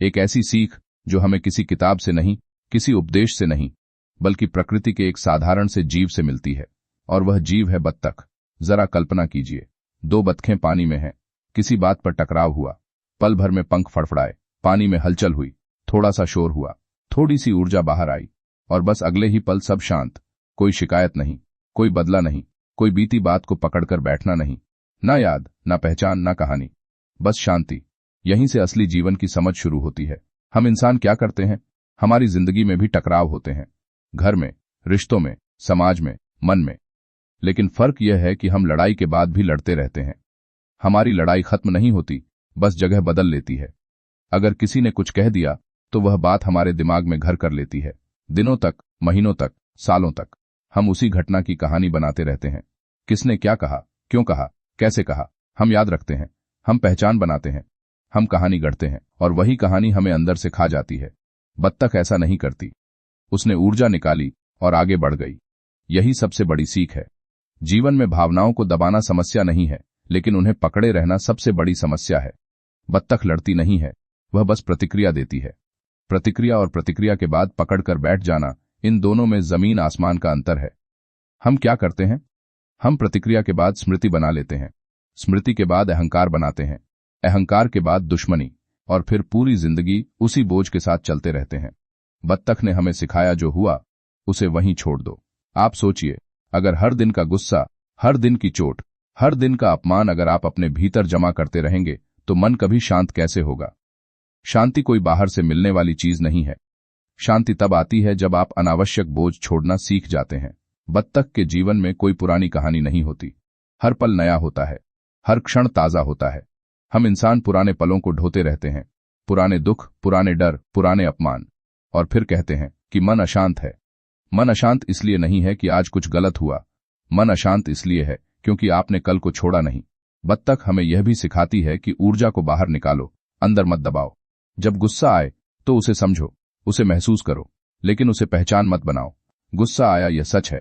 एक ऐसी सीख जो हमें किसी किताब से नहीं, किसी उपदेश से नहीं, बल्कि प्रकृति के एक साधारण से जीव से मिलती है। और वह जीव है बत्तख। जरा कल्पना कीजिए, दो बतखें पानी में हैं, किसी बात पर टकराव हुआ, पल भर में पंख फड़फड़ाए, पानी में हलचल हुई, थोड़ा सा शोर हुआ, थोड़ी सी ऊर्जा बाहर आई, और बस अगले ही पल सब शांत। कोई शिकायत नहीं, कोई बदला नहीं, कोई बीती बात को पकड़कर बैठना नहीं, ना याद, ना पहचान, ना कहानी, बस शांति। यहीं से असली जीवन की समझ शुरू होती है। हम इंसान क्या करते हैं? हमारी जिंदगी में भी टकराव होते हैं, घर में, रिश्तों में, समाज में, मन में। लेकिन फर्क यह है कि हम लड़ाई के बाद भी लड़ते रहते हैं। हमारी लड़ाई खत्म नहीं होती, बस जगह बदल लेती है। अगर किसी ने कुछ कह दिया तो वह बात हमारे दिमाग में घर कर लेती है। दिनों तक, महीनों तक, सालों तक हम उसी घटना की कहानी बनाते रहते हैं। किसने क्या कहा, क्यों कहा, कैसे कहा, हम याद रखते हैं, हम पहचान बनाते हैं, हम कहानी गढ़ते हैं, और वही कहानी हमें अंदर से खा जाती है। बत्तख ऐसा नहीं करती। उसने ऊर्जा निकाली और आगे बढ़ गई। यही सबसे बड़ी सीख है। जीवन में भावनाओं को दबाना समस्या नहीं है, लेकिन उन्हें पकड़े रहना सबसे बड़ी समस्या है। बत्तख लड़ती नहीं है, वह बस प्रतिक्रिया देती है। प्रतिक्रिया और प्रतिक्रिया के बाद पकड़कर बैठ जाना, इन दोनों में जमीन आसमान का अंतर है। हम क्या करते हैं? हम प्रतिक्रिया के बाद स्मृति बना लेते हैं, स्मृति के बाद अहंकार बनाते हैं, अहंकार के बाद दुश्मनी, और फिर पूरी जिंदगी उसी बोझ के साथ चलते रहते हैं। बत्तख ने हमें सिखाया, जो हुआ उसे वहीं छोड़ दो। आप सोचिए, अगर हर दिन का गुस्सा, हर दिन की चोट, हर दिन का अपमान अगर आप अपने भीतर जमा करते रहेंगे तो मन कभी शांत कैसे होगा? शांति कोई बाहर से मिलने वाली चीज नहीं है। शांति तब आती है जब आप अनावश्यक बोझ छोड़ना सीख जाते हैं। बत्तख के जीवन में कोई पुरानी कहानी नहीं होती। हर पल नया होता है, हर क्षण ताजा होता है। हम इंसान पुराने पलों को ढोते रहते हैं, पुराने दुख, पुराने डर, पुराने अपमान, और फिर कहते हैं कि मन अशांत है। मन अशांत इसलिए नहीं है कि आज कुछ गलत हुआ, मन अशांत इसलिए है क्योंकि आपने कल को छोड़ा नहीं। बत्तख हमें यह भी सिखाती है कि ऊर्जा को बाहर निकालो, अंदर मत दबाओ। जब गुस्सा आए तो उसे समझो, उसे महसूस करो, लेकिन उसे पहचान मत बनाओ। गुस्सा आया, यह सच है,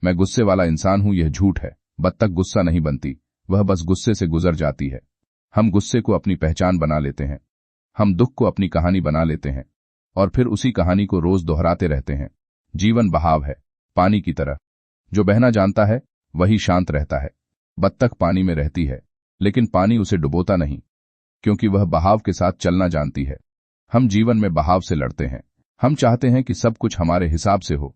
मैं गुस्से वाला इंसान हूं, यह झूठ है। बत्तख गुस्सा नहीं बनती, वह बस गुस्से से गुजर जाती है। हम गुस्से को अपनी पहचान बना लेते हैं, हम दुख को अपनी कहानी बना लेते हैं, और फिर उसी कहानी को रोज दोहराते रहते हैं। जीवन बहाव है, पानी की तरह। जो बहना जानता है वही शांत रहता है। बत्तख पानी में रहती है, लेकिन पानी उसे डुबोता नहीं, क्योंकि वह बहाव के साथ चलना जानती है। हम जीवन में बहाव से लड़ते हैं। हम चाहते हैं कि सब कुछ हमारे हिसाब से हो,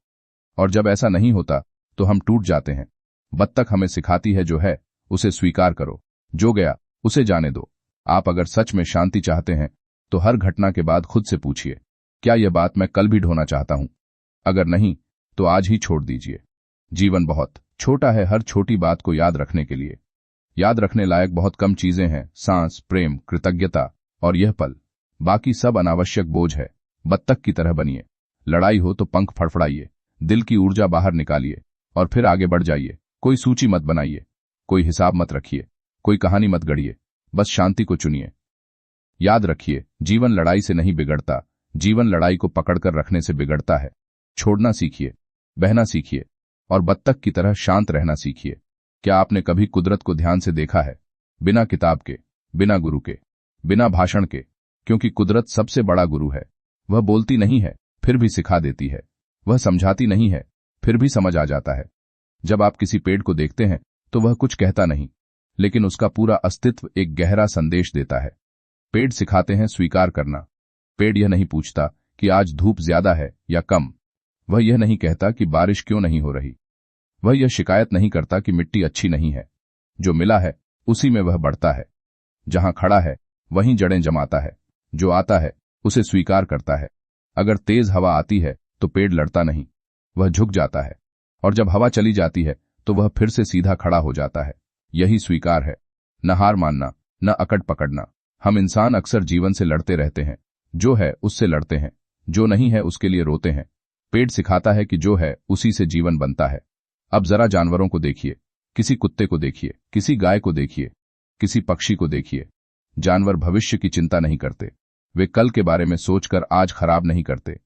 और जब ऐसा नहीं होता तो हम टूट जाते हैं। बत्तख हमें सिखाती है, जो है उसे स्वीकार करो, जो गया उसे जाने दो। आप अगर सच में शांति चाहते हैं तो हर घटना के बाद खुद से पूछिए, क्या यह बात मैं कल भी ढोना चाहता हूं? अगर नहीं तो आज ही छोड़ दीजिए। जीवन बहुत छोटा है हर छोटी बात को याद रखने के लिए। याद रखने लायक बहुत कम चीजें हैं, सांस, प्रेम, कृतज्ञता और यह पल। बाकी सब अनावश्यक बोझ है। बत्तख की तरह बनिए। लड़ाई हो तो पंख फड़फड़ाइए, दिल की ऊर्जा बाहर निकालिए और फिर आगे बढ़ जाइए। कोई सूची मत बनाइए, कोई हिसाब मत रखिए, कोई कहानी मत गढ़िए, बस शांति को चुनिए। याद रखिए, जीवन लड़ाई से नहीं बिगड़ता, जीवन लड़ाई को पकड़कर रखने से बिगड़ता है। छोड़ना सीखिए, बहना सीखिए, और बत्तख की तरह शांत रहना सीखिए। क्या आपने कभी कुदरत को ध्यान से देखा है? बिना किताब के, बिना गुरु के, बिना भाषण के, क्योंकि कुदरत सबसे बड़ा गुरु है। वह बोलती नहीं है, फिर भी सिखा देती है। वह समझाती नहीं है, फिर भी समझ आ जाता है। जब आप किसी पेड़ को देखते हैं तो वह कुछ कहता नहीं, लेकिन उसका पूरा अस्तित्व एक गहरा संदेश देता है। पेड़ सिखाते हैं स्वीकार करना। पेड़ यह नहीं पूछता कि आज धूप ज्यादा है या कम। वह यह नहीं कहता कि बारिश क्यों नहीं हो रही। वह यह शिकायत नहीं करता कि मिट्टी अच्छी नहीं है। जो मिला है उसी में वह बढ़ता है। जहां खड़ा है वहीं जड़ें जमाता है। जो आता है उसे स्वीकार करता है। अगर तेज हवा आती है तो पेड़ लड़ता नहीं, वह झुक जाता है, और जब हवा चली जाती है तो वह फिर से सीधा खड़ा हो जाता है। यही स्वीकार है, न हार मानना, न अकड़ पकड़ना। हम इंसान अक्सर जीवन से लड़ते रहते हैं। जो है उससे लड़ते हैं, जो नहीं है उसके लिए रोते हैं। पेड़ सिखाता है कि जो है उसी से जीवन बनता है। अब जरा जानवरों को देखिए, किसी कुत्ते को देखिए, किसी गाय को देखिए, किसी पक्षी को देखिए। जानवर भविष्य की चिंता नहीं करते। वे कल के बारे में सोचकर आज खराब नहीं करते।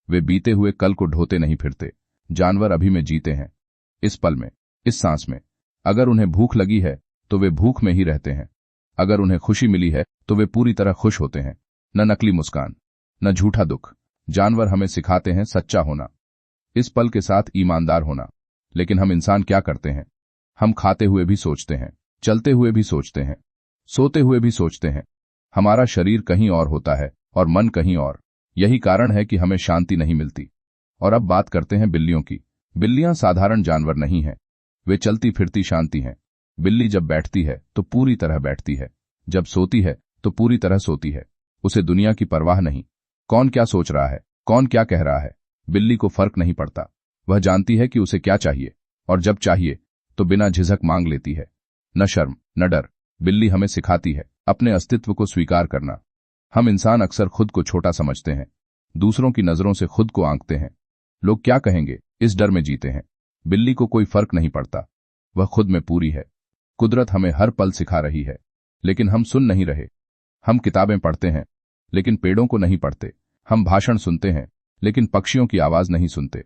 वे बीते हुए कल को ढोते नहीं फिरते। जानवर अभी में जीते हैं, इस पल में, इस सांस में। अगर उन्हें भूख लगी है तो वे भूख में ही रहते हैं। अगर उन्हें खुशी मिली है तो वे पूरी तरह खुश होते हैं। न नकली मुस्कान, न झूठा दुख। जानवर हमें सिखाते हैं सच्चा होना, इस पल के साथ ईमानदार होना। लेकिन हम इंसान क्या करते हैं? हम खाते हुए भी सोचते हैं, चलते हुए भी सोचते हैं, सोते हुए भी सोचते हैं। हमारा शरीर कहीं और होता है और मन कहीं और। यही कारण है कि हमें शांति नहीं मिलती। और अब बात करते हैं बिल्लियों की। बिल्लियां साधारण जानवर नहीं हैं, वे चलती फिरती शांति हैं। बिल्ली जब बैठती है तो पूरी तरह बैठती है, जब सोती है तो पूरी तरह सोती है। उसे दुनिया की परवाह नहीं, कौन क्या सोच रहा है, कौन क्या कह रहा है। बिल्ली को फर्क नहीं पड़ता। वह जानती है कि उसे क्या चाहिए, और जब चाहिए तो बिना झिझक मांग लेती है। न शर्म न डर। बिल्ली हमें सिखाती है अपने अस्तित्व को स्वीकार करना। हम इंसान अक्सर खुद को छोटा समझते हैं, दूसरों की नजरों से खुद को आंकते हैं। लोग क्या कहेंगे, इस डर में जीते हैं। बिल्ली को कोई फर्क नहीं पड़ता, वह खुद में पूरी है। कुदरत हमें हर पल सिखा रही है, लेकिन हम सुन नहीं रहे। हम किताबें पढ़ते हैं, लेकिन पेड़ों को नहीं पढ़ते। हम भाषण सुनते हैं, लेकिन पक्षियों की आवाज नहीं सुनते।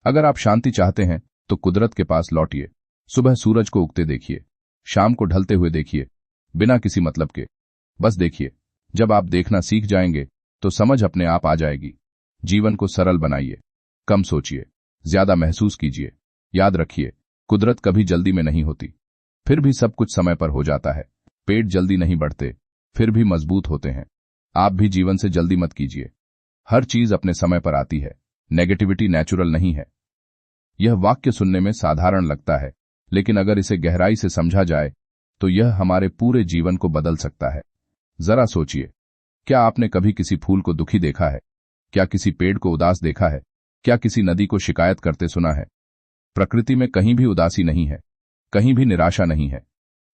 अगर आप शांति चाहते हैं तो कुदरत के पास लौटिए। सुबह सूरज को उगते देखिए, शाम को ढलते हुए देखिए, बिना किसी मतलब के। बस देखिए। जब आप देखना सीख जाएंगे तो समझ अपने आप आ जाएगी। जीवन को सरल बनाइए, कम सोचिए, ज्यादा महसूस कीजिए। याद रखिए, कुदरत कभी जल्दी में नहीं होती, फिर भी सब कुछ समय पर हो जाता है। पेड़ जल्दी नहीं बढ़ते, फिर भी मजबूत होते हैं। आप भी जीवन से जल्दी मत कीजिए। हर चीज अपने समय पर आती है। नेगेटिविटी नेचुरल नहीं है। यह वाक्य सुनने में साधारण लगता है, लेकिन अगर इसे गहराई से समझा जाए तो यह हमारे पूरे जीवन को बदल सकता है। जरा सोचिए, क्या आपने कभी किसी फूल को दुखी देखा है? क्या किसी पेड़ को उदास देखा है? क्या किसी नदी को शिकायत करते सुना है? प्रकृति में कहीं भी उदासी नहीं है, कहीं भी निराशा नहीं है,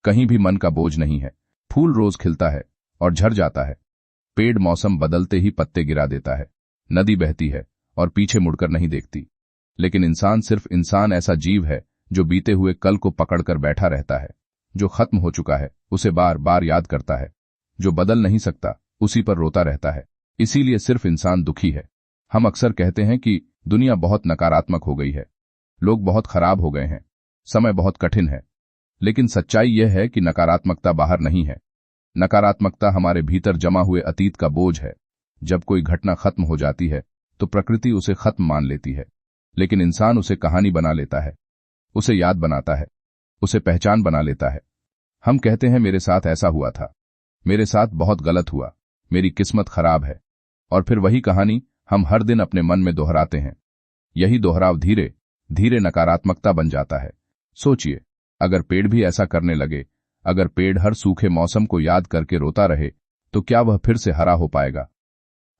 कहीं भी मन का बोझ नहीं है। फूल रोज खिलता है और झड़ जाता है। पेड़ मौसम बदलते ही पत्ते गिरा देता है। नदी बहती है और पीछे मुड़कर नहीं देखती। लेकिन इंसान, सिर्फ इंसान ऐसा जीव है जो बीते हुए कल को पकड़कर बैठा रहता है। जो खत्म हो चुका है उसे बार बार याद करता है, जो बदल नहीं सकता उसी पर रोता रहता है। इसीलिए सिर्फ इंसान दुखी है। हम अक्सर कहते हैं कि दुनिया बहुत नकारात्मक हो गई है, लोग बहुत खराब हो गए हैं, समय बहुत कठिन है। लेकिन सच्चाई यह है कि नकारात्मकता बाहर नहीं है। नकारात्मकता हमारे भीतर जमा हुए अतीत का बोझ है। जब कोई घटना खत्म हो जाती है तो प्रकृति उसे खत्म मान लेती है, लेकिन इंसान उसे कहानी बना लेता है, उसे याद बनाता है, उसे पहचान बना लेता है। हम कहते हैं मेरे साथ ऐसा हुआ था, मेरे साथ बहुत गलत हुआ, मेरी किस्मत खराब है। और फिर वही कहानी हम हर दिन अपने मन में दोहराते हैं। यही दोहराव धीरे धीरे नकारात्मकता बन जाता है। सोचिए, अगर पेड़ भी ऐसा करने लगे, अगर पेड़ हर सूखे मौसम को याद करके रोता रहे, तो क्या वह फिर से हरा हो पाएगा?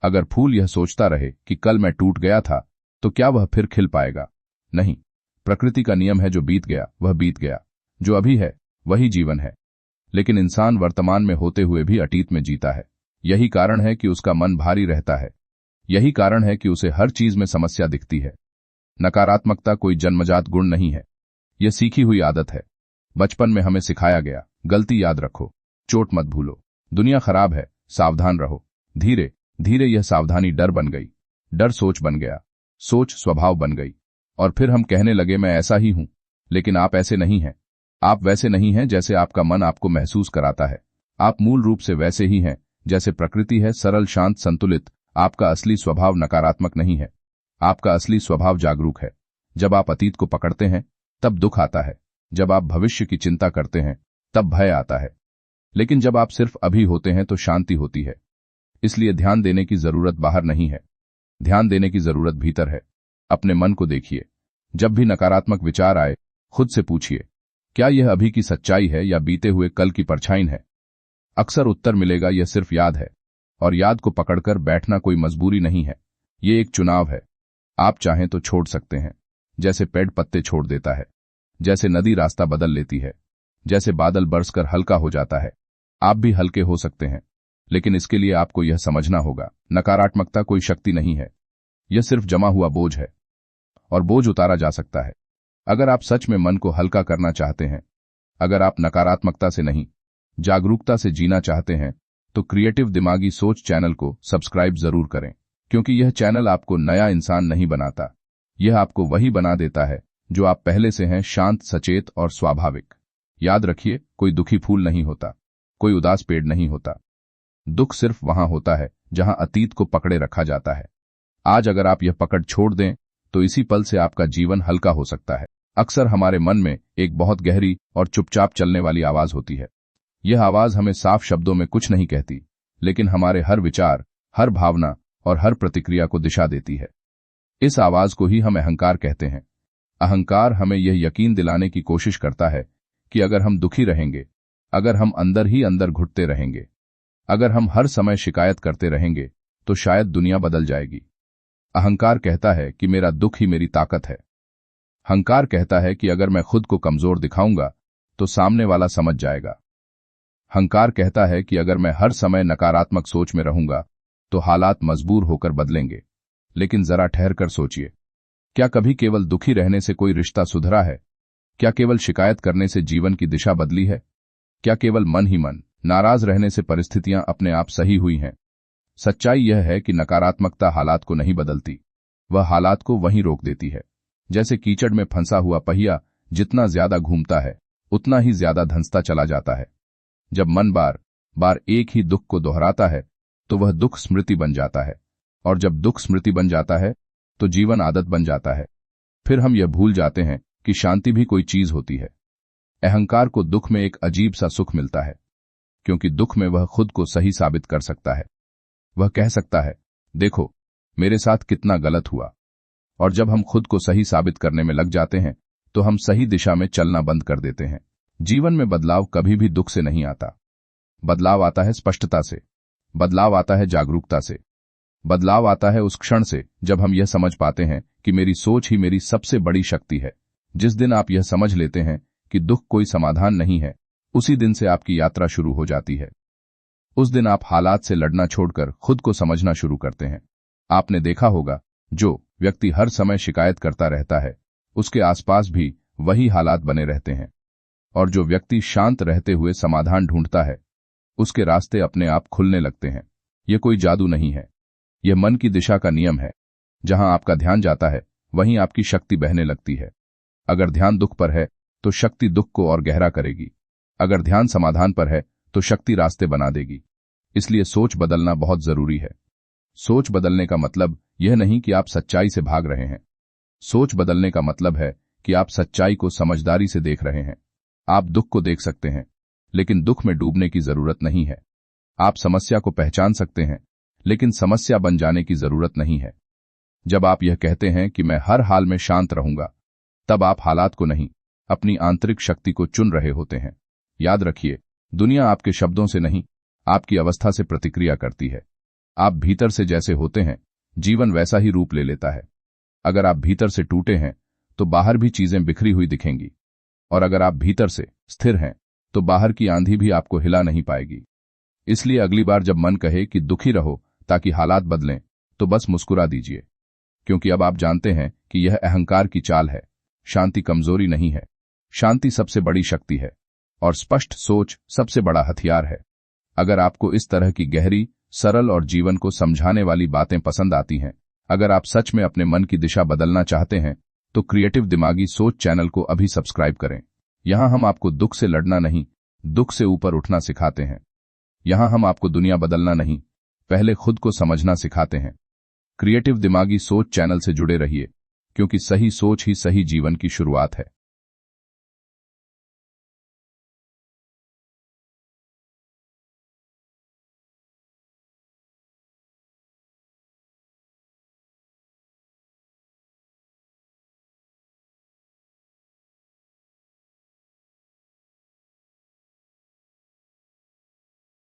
अगर फूल यह सोचता रहे कि कल मैं टूट गया था, तो क्या वह फिर खिल पाएगा? नहीं। प्रकृति का नियम है, जो बीत गया वह बीत गया, जो अभी है वही जीवन है। लेकिन इंसान वर्तमान में होते हुए भी अतीत में जीता है। यही कारण है कि उसका मन भारी रहता है। यही कारण है कि उसे हर चीज में समस्या दिखती है। नकारात्मकता कोई जन्मजात गुण नहीं है, यह सीखी हुई आदत है। बचपन में हमें सिखाया गया, गलती याद रखो, चोट मत भूलो, दुनिया खराब है, सावधान रहो। धीरे धीरे यह सावधानी डर बन गई, डर सोच बन गया, सोच स्वभाव बन गई। और फिर हम कहने लगे, मैं ऐसा ही हूं। लेकिन आप ऐसे नहीं हैं। आप वैसे नहीं हैं जैसे आपका मन आपको महसूस कराता है। आप मूल रूप से वैसे ही हैं जैसे प्रकृति है, सरल, शांत, संतुलित। आपका असली स्वभाव नकारात्मक नहीं है, आपका असली स्वभाव जागरूक है। जब आप अतीत को पकड़ते हैं तब दुख आता है, जब आप भविष्य की चिंता करते हैं तब भय आता है। लेकिन जब आप सिर्फ अभी होते हैं तो शांति होती है। इसलिए ध्यान देने की जरूरत बाहर नहीं है, ध्यान देने की जरूरत भीतर है। अपने मन को देखिए। जब भी नकारात्मक विचार आए, खुद से पूछिए, क्या यह अभी की सच्चाई है या बीते हुए कल की परछाई है? अक्सर उत्तर मिलेगा, यह सिर्फ याद है। और याद को पकड़कर बैठना कोई मजबूरी नहीं है, ये एक चुनाव है। आप चाहें तो छोड़ सकते हैं, जैसे पेड़ पत्ते छोड़ देता है, जैसे नदी रास्ता बदल लेती है, जैसे बादल बरसकर हल्का हो जाता है। आप भी हल्के हो सकते हैं, लेकिन इसके लिए आपको यह समझना होगा, नकारात्मकता कोई शक्ति नहीं है, यह सिर्फ जमा हुआ बोझ है, और बोझ उतारा जा सकता है। अगर आप सच में मन को हल्का करना चाहते हैं, अगर आप नकारात्मकता से नहीं, जागरूकता से जीना चाहते हैं, तो क्रिएटिव दिमागी सोच चैनल को सब्सक्राइब जरूर करें। क्योंकि यह चैनल आपको नया इंसान नहीं बनाता, यह आपको वही बना देता है जो आप पहले से हैं, शांत, सचेत और स्वाभाविक। याद रखिए, कोई दुखी फूल नहीं होता, कोई उदास पेड़ नहीं होता। दुख सिर्फ वहां होता है जहां अतीत को पकड़े रखा जाता है। आज अगर आप यह पकड़ छोड़ दें तो इसी पल से आपका जीवन हल्का हो सकता है। अक्सर हमारे मन में एक बहुत गहरी और चुपचाप चलने वाली आवाज होती है। यह आवाज हमें साफ शब्दों में कुछ नहीं कहती, लेकिन हमारे हर विचार, हर भावना और हर प्रतिक्रिया को दिशा देती है। इस आवाज को ही हम अहंकार कहते हैं। अहंकार हमें यह यकीन दिलाने की कोशिश करता है कि अगर हम दुखी रहेंगे, अगर हम अंदर ही अंदर घुटते रहेंगे, अगर हम हर समय शिकायत करते रहेंगे, तो शायद दुनिया बदल जाएगी। अहंकार कहता है कि मेरा दुख ही मेरी ताकत है। अहंकार कहता है कि अगर मैं खुद को कमजोर दिखाऊंगा तो सामने वाला समझ जाएगा। अहंकार कहता है कि अगर मैं हर समय नकारात्मक सोच में रहूंगा तो हालात मजबूर होकर बदलेंगे। लेकिन जरा ठहर कर सोचिए, क्या कभी केवल दुखी रहने से कोई रिश्ता सुधरा है? क्या केवल शिकायत करने से जीवन की दिशा बदली है? क्या केवल मन ही मन नाराज रहने से परिस्थितियां अपने आप सही हुई हैं? सच्चाई यह है कि नकारात्मकता हालात को नहीं बदलती, वह हालात को वहीं रोक देती है। जैसे कीचड़ में फंसा हुआ पहिया जितना ज्यादा घूमता है उतना ही ज्यादा धंसता चला जाता है। जब मन बार बार एक ही दुख को दोहराता है तो वह दुख स्मृति बन जाता है, और जब दुख स्मृति बन जाता है तो जीवन आदत बन जाता है। फिर हम यह भूल जाते हैं कि शांति भी कोई चीज होती है। अहंकार को दुख में एक अजीब सा सुख मिलता है, क्योंकि दुख में वह खुद को सही साबित कर सकता है। वह कह सकता है, देखो मेरे साथ कितना गलत हुआ। और जब हम खुद को सही साबित करने में लग जाते हैं तो हम सही दिशा में चलना बंद कर देते हैं। जीवन में बदलाव कभी भी दुख से नहीं आता। बदलाव आता है स्पष्टता से, बदलाव आता है जागरूकता से, बदलाव आता है उस क्षण से जब हम यह समझ पाते हैं कि मेरी सोच ही मेरी सबसे बड़ी शक्ति है। जिस दिन आप यह समझ लेते हैं कि दुख कोई समाधान नहीं है, उसी दिन से आपकी यात्रा शुरू हो जाती है। उस दिन आप हालात से लड़ना छोड़कर खुद को समझना शुरू करते हैं। आपने देखा होगा, जो व्यक्ति हर समय शिकायत करता रहता है उसके आसपास भी वही हालात बने रहते हैं, और जो व्यक्ति शांत रहते हुए समाधान ढूंढता है उसके रास्ते अपने आप खुलने लगते हैं। यह कोई जादू नहीं है, यह मन की दिशा का नियम है। जहां आपका ध्यान जाता है वहीं आपकी शक्ति बहने लगती है। अगर ध्यान दुख पर है तो शक्ति दुख को और गहरा करेगी। अगर ध्यान समाधान पर है तो शक्ति रास्ते बना देगी। इसलिए सोच बदलना बहुत जरूरी है। सोच बदलने का मतलब यह नहीं कि आप सच्चाई से भाग रहे हैं। सोच बदलने का मतलब है कि आप सच्चाई को समझदारी से देख रहे हैं। आप दुख को देख सकते हैं, लेकिन दुख में डूबने की जरूरत नहीं है। आप समस्या को पहचान सकते हैं, लेकिन समस्या बन जाने की जरूरत नहीं है। जब आप यह कहते हैं कि मैं हर हाल में शांत रहूंगा, तब आप हालात को नहीं, अपनी आंतरिक शक्ति को चुन रहे होते हैं। याद रखिए, दुनिया आपके शब्दों से नहीं, आपकी अवस्था से प्रतिक्रिया करती है। आप भीतर से जैसे होते हैं, जीवन वैसा ही रूप ले लेता है। अगर आप भीतर से टूटे हैं तो बाहर भी चीजें बिखरी हुई दिखेंगी, और अगर आप भीतर से स्थिर हैं तो बाहर की आंधी भी आपको हिला नहीं पाएगी। इसलिए अगली बार जब मन कहे कि दुखी रहो ताकि हालात बदलें, तो बस मुस्कुरा दीजिए, क्योंकि अब आप जानते हैं कि यह अहंकार की चाल है। शांति कमजोरी नहीं है, शांति सबसे बड़ी शक्ति है, और स्पष्ट सोच सबसे बड़ा हथियार है। अगर आपको इस तरह की गहरी, सरल और जीवन को समझाने वाली बातें पसंद आती हैं, अगर आप सच में अपने मन की दिशा बदलना चाहते हैं, तो क्रिएटिव दिमागी सोच चैनल को अभी सब्सक्राइब करें। यहां हम आपको दुख से लड़ना नहीं, दुख से ऊपर उठना सिखाते हैं। यहां हम आपको दुनिया बदलना नहीं, पहले खुद को समझना सिखाते हैं। क्रिएटिव दिमागी सोच चैनल से जुड़े रहिए, क्योंकि सही सोच ही सही जीवन की शुरुआत है।